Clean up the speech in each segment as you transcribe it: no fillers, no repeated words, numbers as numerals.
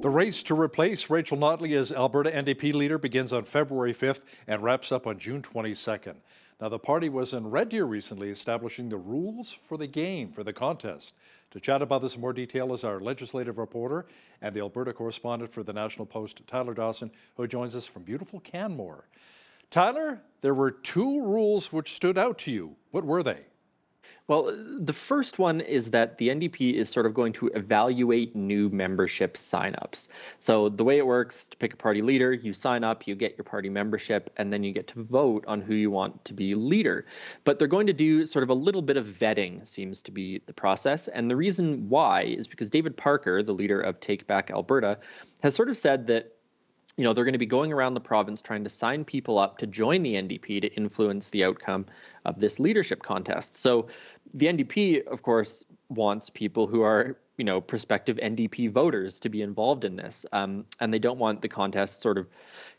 The race to replace Rachel Notley as Alberta NDP leader begins on February 5th and wraps up on June 22nd. Now, the party was in Red Deer recently establishing the rules for the game, for the contest. To chat about this in more detail is our legislative reporter and the Alberta correspondent for the National Post, Tyler Dawson, who joins us from beautiful Canmore. Tyler, there were two rules which stood out to you. What were they? Well, the first one is that the NDP is sort of going to evaluate new membership signups. So the way it works, to pick a party leader, you sign up, you get your party membership, and then you get to vote on who you want to be leader. But they're going to do sort of a little bit of vetting, seems to be the process. And the reason why is because David Parker, the leader of Take Back Alberta, has sort of said that they're going to be going around the province trying to sign people up to join the NDP to influence the outcome of this leadership contest. So the NDP, of course, wants people who are, prospective NDP voters to be involved in this. And they don't want the contest sort of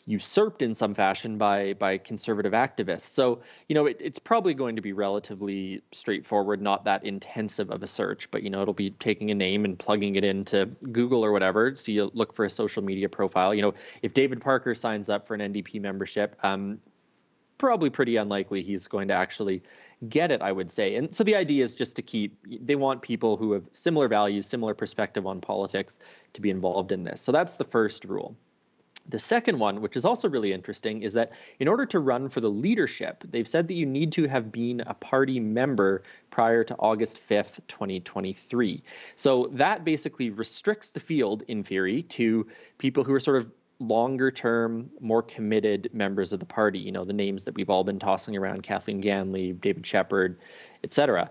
usurped in some fashion by conservative activists. So, it's probably going to be relatively straightforward, not that intensive of a search, but, it'll be taking a name and plugging it into Google or whatever. So you look for a social media profile. If David Parker signs up for an NDP membership, probably pretty unlikely he's going to actually get it, I would say. And so the idea is just they want people who have similar values, similar perspective on politics to be involved in this. So that's the first rule. The second one, which is also really interesting, is that in order to run for the leadership, they've said that you need to have been a party member prior to August 5th, 2023. So that basically restricts the field, in theory, to people who are sort of longer term, more committed members of the party, the names that we've all been tossing around, Kathleen Ganley, David Shepherd, et cetera.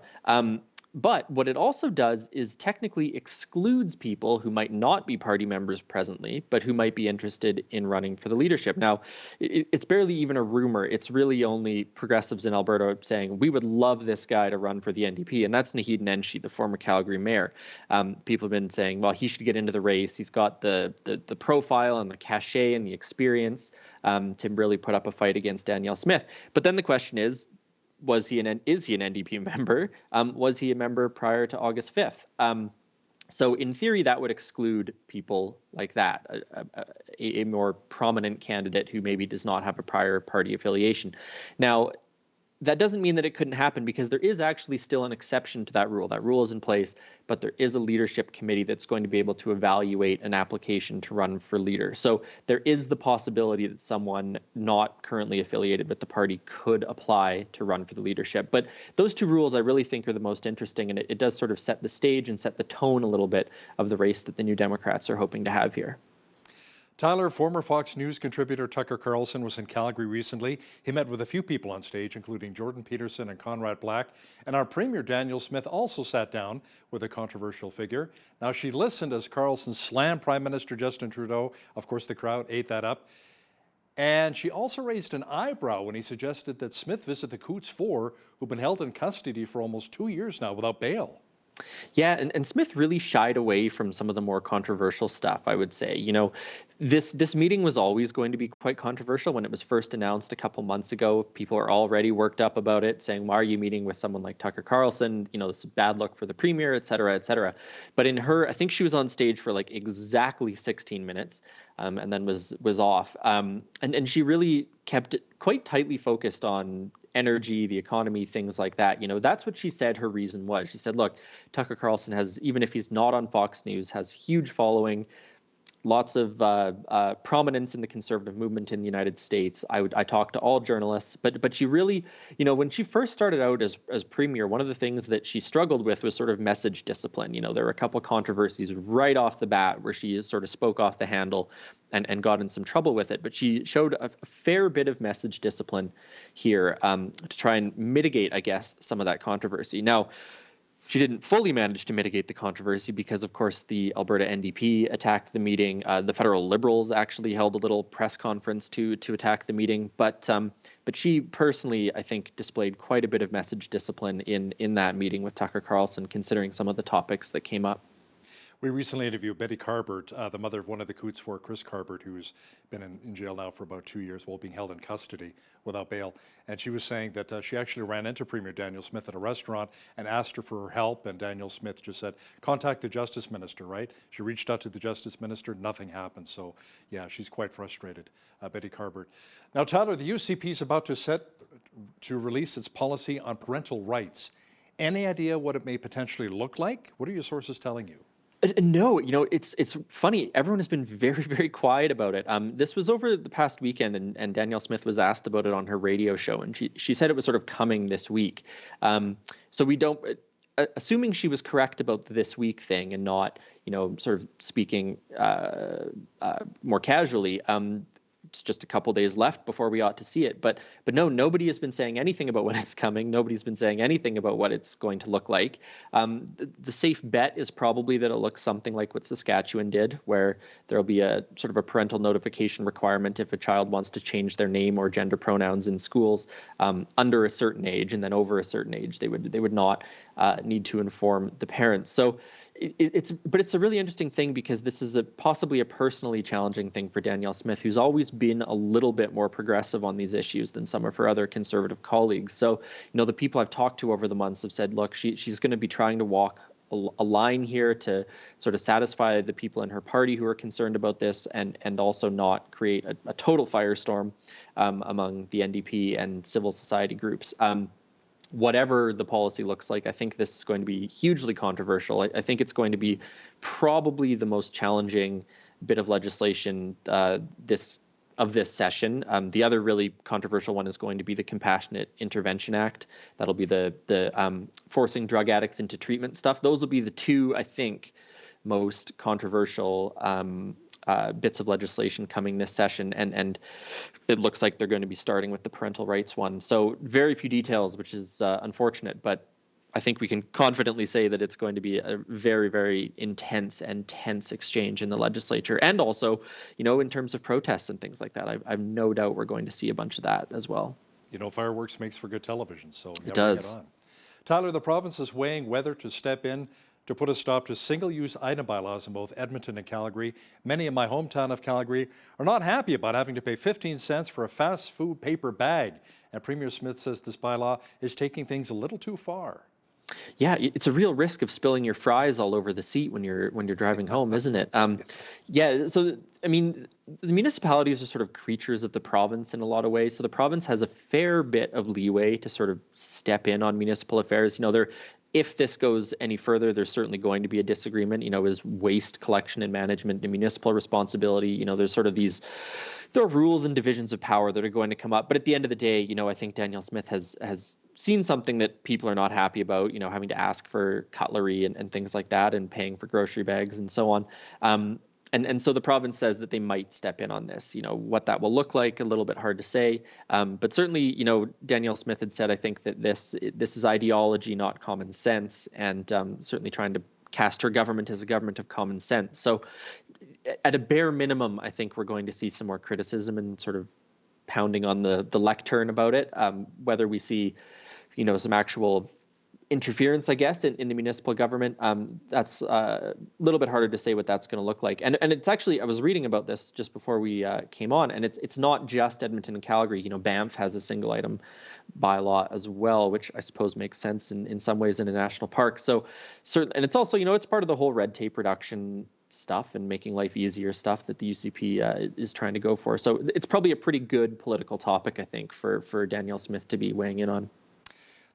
But what it also does is technically excludes people who might not be party members presently, but who might be interested in running for the leadership. Now, it's barely even a rumor. It's really only progressives in Alberta saying, we would love this guy to run for the NDP. And that's Naheed Nenshi, the former Calgary mayor. People have been saying, well, he should get into the race. He's got the profile and the cachet and the experience to really put up a fight against Danielle Smith. But then the question is he an NDP member? Was he a member prior to August 5th? So in theory, that would exclude people like that, a more prominent candidate who maybe does not have a prior party affiliation. Now, that doesn't mean that it couldn't happen, because there is actually still an exception to that rule. That rule is in place, but there is a leadership committee that's going to be able to evaluate an application to run for leader. So there is the possibility that someone not currently affiliated with the party could apply to run for the leadership. But those two rules I really think are the most interesting, and it does sort of set the stage and set the tone a little bit of the race that the New Democrats are hoping to have here. Tyler, former Fox News contributor Tucker Carlson was in Calgary recently. He met with a few people on stage, including Jordan Peterson and Conrad Black. And our Premier Danielle Smith also sat down with a controversial figure. Now, she listened as Carlson slammed Prime Minister Justin Trudeau. Of course, the crowd ate that up. And she also raised an eyebrow when he suggested that Smith visit the Coots Four, who've been held in custody for almost 2 years now without bail. Yeah, and Smith really shied away from some of the more controversial stuff, I would say. This meeting was always going to be quite controversial. When it was first announced a couple months ago, people are already worked up about it, saying, why are you meeting with someone like Tucker Carlson? This is a bad look for the premier, et cetera, et cetera. But I think she was on stage for like exactly 16 minutes and then was off. And she really kept it quite tightly focused on energy, the economy, things like that. That's what she said her reason was. She said, look, Tucker Carlson has, even if he's not on Fox News, has huge following, lots of prominence in the conservative movement in the United States. I talk to all journalists, but she really, when she first started out as premier, one of the things that she struggled with was sort of message discipline. There were a couple of controversies right off the bat where she sort of spoke off the handle and got in some trouble with it. But she showed a fair bit of message discipline here to try and mitigate, I guess, some of that controversy. Now, she didn't fully manage to mitigate the controversy because, of course, the Alberta NDP attacked the meeting. The federal Liberals actually held a little press conference to attack the meeting. But she personally, I think, displayed quite a bit of message discipline in that meeting with Tucker Carlson, considering some of the topics that came up. We recently interviewed Betty Carbert, the mother of one of the Coots for Chris Carbert, who's been in jail now for about 2 years while being held in custody without bail. And she was saying that she actually ran into Premier Daniel Smith at a restaurant and asked her for her help. And Daniel Smith just said, contact the Justice Minister, right? She reached out to the Justice Minister, nothing happened. So yeah, she's quite frustrated, Betty Carbert. Now, Tyler, the UCP is about to release its policy on parental rights. Any idea what it may potentially look like? What are your sources telling you? No, it's funny. Everyone has been very, very quiet about it. This was over the past weekend, and Danielle Smith was asked about it on her radio show, and she said it was sort of coming this week. So we don't, assuming she was correct about the this week thing and not, sort of speaking more casually. It's just a couple days left before we ought to see it. But no, nobody has been saying anything about when it's coming. Nobody's been saying anything about what it's going to look like. The safe bet is probably that it looks something like what Saskatchewan did, where there'll be a sort of a parental notification requirement if a child wants to change their name or gender pronouns in schools under a certain age, and then over a certain age they would not need to inform the parents. So it's a really interesting thing because this is possibly a personally challenging thing for Danielle Smith, who's always been a little bit more progressive on these issues than some of her other conservative colleagues. So, the people I've talked to over the months have said, look, she's going to be trying to walk a line here to sort of satisfy the people in her party who are concerned about this and also not create a total firestorm among the NDP and civil society groups. Whatever the policy looks like, I think this is going to be hugely controversial. I think it's going to be probably the most challenging bit of legislation this session. The other really controversial one is going to be the Compassionate Intervention Act. That'll be the forcing drug addicts into treatment stuff. Those will be the two, I think, most controversial bits of legislation coming this session, and it looks like they're going to be starting with the parental rights one. So very few details, which is unfortunate, but I think we can confidently say that it's going to be a very, very intense and tense exchange in the legislature, and also, in terms of protests and things like that. I've no doubt we're going to see a bunch of that as well. Fireworks makes for good television, so it does. Bring it on. Tyler, the province is weighing whether to step in to put a stop to single-use item bylaws in both Edmonton and Calgary. Many in my hometown of Calgary are not happy about having to pay 15 cents for a fast food paper bag. And Premier Smith says this bylaw is taking things a little too far. Yeah, it's a real risk of spilling your fries all over the seat when you're driving home, isn't it? Yeah. So, I mean, the municipalities are sort of creatures of the province in a lot of ways. So the province has a fair bit of leeway to sort of step in on municipal affairs. If this goes any further, there's certainly going to be a disagreement. Is waste collection and management a municipal responsibility? There's sort of there are rules and divisions of power that are going to come up. But at the end of the day, I think Danielle Smith has seen something that people are not happy about, having to ask for cutlery and things like that and paying for grocery bags and so on. And so the province says that they might step in on this. What that will look like, a little bit hard to say. But certainly, Danielle Smith had said, I think that this is ideology, not common sense, and certainly trying to cast her government as a government of common sense. So at a bare minimum, I think we're going to see some more criticism and sort of pounding on the lectern about it. Whether we see, some actual interference, I guess, in the municipal government, that's a little bit harder to say what that's going to look like. And it's actually, I was reading about this just before we came on, and it's not just Edmonton and Calgary. Banff has a single item bylaw as well, which I suppose makes sense in some ways in a national park. So certainly, and it's also, it's part of the whole red tape reduction stuff and making life easier stuff that the UCP is trying to go for. So it's probably a pretty good political topic, I think, for Danielle Smith to be weighing in on.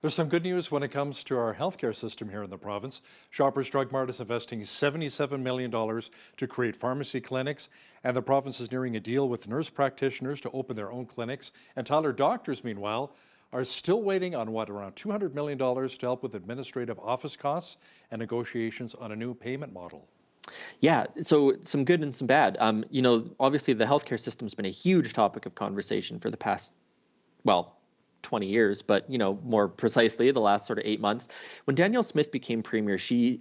There's some good news when it comes to our healthcare system here in the province. Shoppers Drug Mart is investing $77 million to create pharmacy clinics, and the province is nearing a deal with nurse practitioners to open their own clinics. And Tyler, doctors, meanwhile, are still waiting on around $200 million to help with administrative office costs and negotiations on a new payment model. Yeah, so some good and some bad. Obviously the healthcare system's been a huge topic of conversation for the past, 20 years, but more precisely the last sort of 8 months. When Danielle Smith became premier, she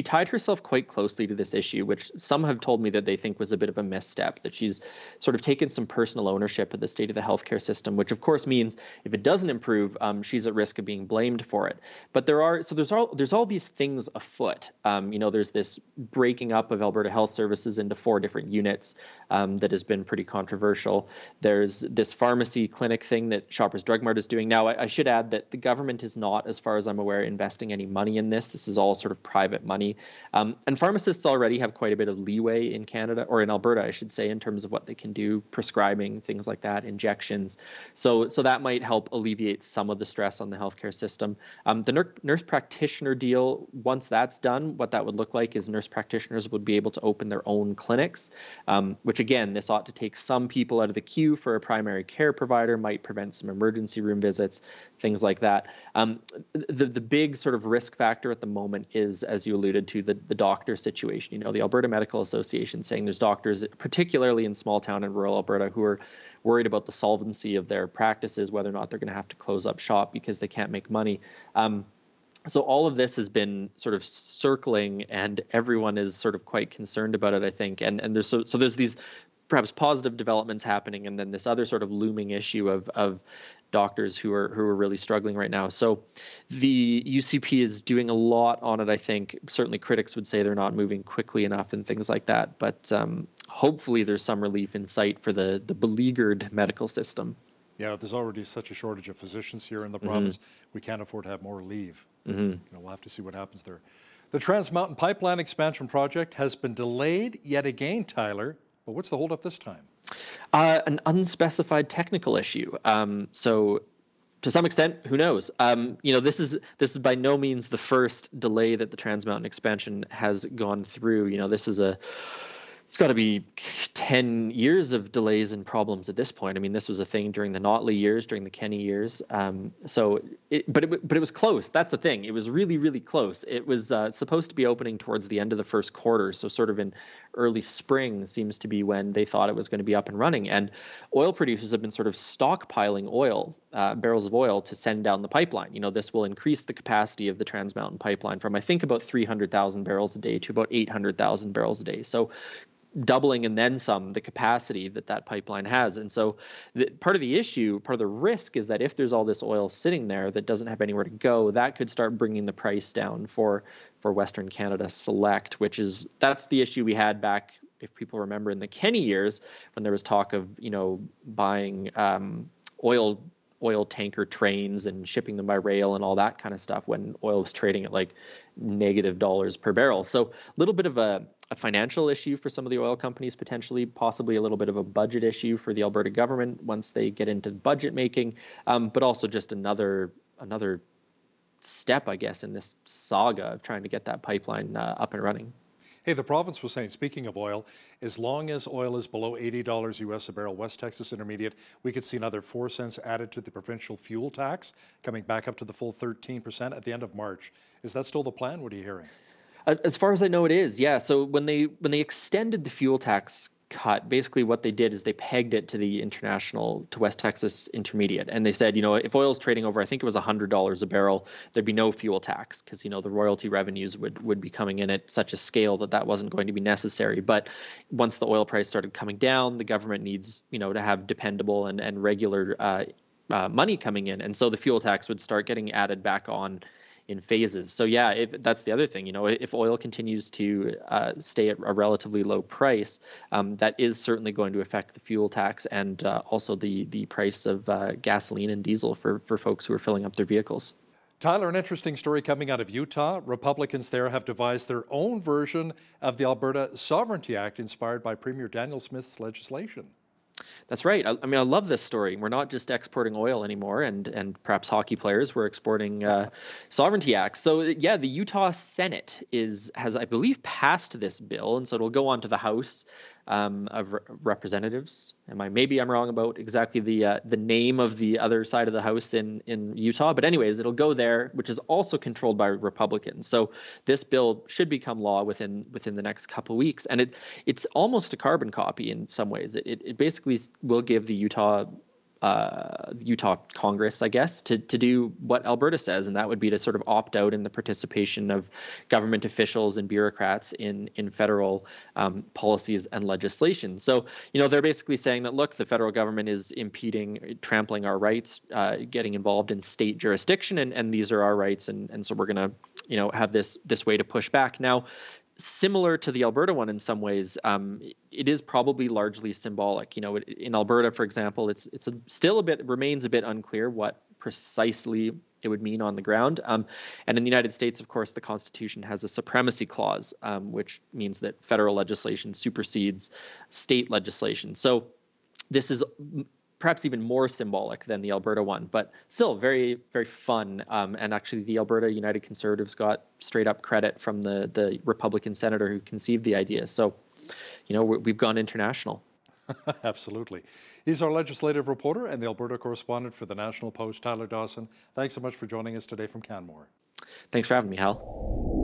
tied herself quite closely to this issue, which some have told me that they think was a bit of a misstep, that she's sort of taken some personal ownership of the state of the healthcare system, which of course means if it doesn't improve, she's at risk of being blamed for it. But there's all these things afoot. There's this breaking up of Alberta Health Services into 4 different units that has been pretty controversial. There's this pharmacy clinic thing that Shoppers Drug Mart is doing. Now, I should add that the government is not, as far as I'm aware, investing any money in this. This is all sort of private money. And pharmacists already have quite a bit of leeway in Canada, or in Alberta, I should say, in terms of what they can do, prescribing, things like that, injections. So that might help alleviate some of the stress on the healthcare system. The nurse practitioner deal, once that's done, what that would look like is nurse practitioners would be able to open their own clinics, which again, this ought to take some people out of the queue for a primary care provider, might prevent some emergency room visits, things like that. The big sort of risk factor at the moment is, as you alluded to, the doctor situation. The Alberta Medical Association saying there's doctors, particularly in small town and rural Alberta, who are worried about the solvency of their practices, whether or not they're going to have to close up shop because they can't make money. So all of this has been sort of circling, and everyone is sort of quite concerned about it, I think. And there's there's these perhaps positive developments happening, and then this other sort of looming issue of doctors who are really struggling right now. So the UCP is doing a lot on it, I think. Certainly critics would say they're not moving quickly enough and things like that. But hopefully there's some relief in sight for the beleaguered medical system. Yeah, there's already such a shortage of physicians here in the province. We can't afford to have more leave. We'll have to see what happens there. The Trans Mountain Pipeline expansion project has been delayed yet again, Tyler. But what's the holdup this time? An unspecified technical issue. So to some extent, who knows? This is by no means the first delay that the Trans Mountain expansion has gone through. It's got to be 10 years of delays and problems at this point. I mean, this was a thing during the Notley years, during the Kenny years. But it was close. That's the thing. It was really, really close. It was supposed to be opening towards the end of the first quarter. So sort of in early spring seems to be when they thought it was going to be up and running. And oil producers have been sort of stockpiling oil, barrels of oil, to send down the pipeline. This will increase the capacity of the Trans Mountain Pipeline from, I think, about 300,000 barrels a day to about 800,000 barrels a day. So doubling and then some the capacity that pipeline has. And so part of the issue, part of the risk is that if there's all this oil sitting there that doesn't have anywhere to go, that could start bringing the price down for Western Canada Select, that's the issue we had back, if people remember, in the Kenny years, when there was talk of, buying oil tanker trains and shipping them by rail and all that kind of stuff when oil was trading at like -$dollars per barrel. So a little bit of a financial issue for some of the oil companies, potentially, possibly a little bit of a budget issue for the Alberta government once they get into budget making, but also just another step, I guess, in this saga of trying to get that pipeline up and running. Hey, the province was saying, speaking of oil, as long as oil is below $80 US a barrel, West Texas Intermediate, we could see another 4 cents added to the provincial fuel tax, coming back up to the full 13% at the end of March. Is that still the plan? What are you hearing? As far as I know, it is, yeah. So when they extended the fuel tax cut, basically what they did is they pegged it to West Texas Intermediate. And they said, if oil is trading over, I think it was $100 a barrel, there'd be no fuel tax because, the royalty revenues would be coming in at such a scale that wasn't going to be necessary. But once the oil price started coming down, the government needs, to have dependable and regular money coming in. And so the fuel tax would start getting added back on in phases. So yeah, that's the other thing, if oil continues to stay at a relatively low price, that is certainly going to affect the fuel tax and also the price of gasoline and diesel for folks who are filling up their vehicles. Tyler, an interesting story coming out of Utah. Republicans there have devised their own version of the Alberta Sovereignty Act inspired by Premier Danielle Smith's legislation. That's right. I mean, I love this story. We're not just exporting oil anymore, and perhaps hockey players. We're exporting sovereignty acts. So yeah, the Utah Senate has, I believe, passed this bill, and so it'll go on to the House of Representatives. Maybe I'm wrong about exactly the name of the other side of the House in Utah, but anyways, it'll go there, which is also controlled by Republicans. So this bill should become law within the next couple of weeks, and it's almost a carbon copy in some ways. It basically will give the Utah Utah Congress, I guess, to do what Alberta says, and that would be to sort of opt out in the participation of government officials and bureaucrats in federal policies and legislation. So, they're basically saying that, look, the federal government is impeding, trampling our rights, getting involved in state jurisdiction, and these are our rights, and so we're going to, have this way to push back. Now, similar to the Alberta one in some ways, it is probably largely symbolic. In Alberta, for example, still remains a bit unclear what precisely it would mean on the ground. And in the United States, of course, the Constitution has a supremacy clause, which means that federal legislation supersedes state legislation. So this is perhaps even more symbolic than the Alberta one, but still very, very fun. And actually, the Alberta United Conservatives got straight up credit from the Republican senator who conceived the idea. So, we've gone international. Absolutely. He's our legislative reporter and the Alberta correspondent for the National Post, Tyler Dawson. Thanks so much for joining us today from Canmore. Thanks for having me, Hal.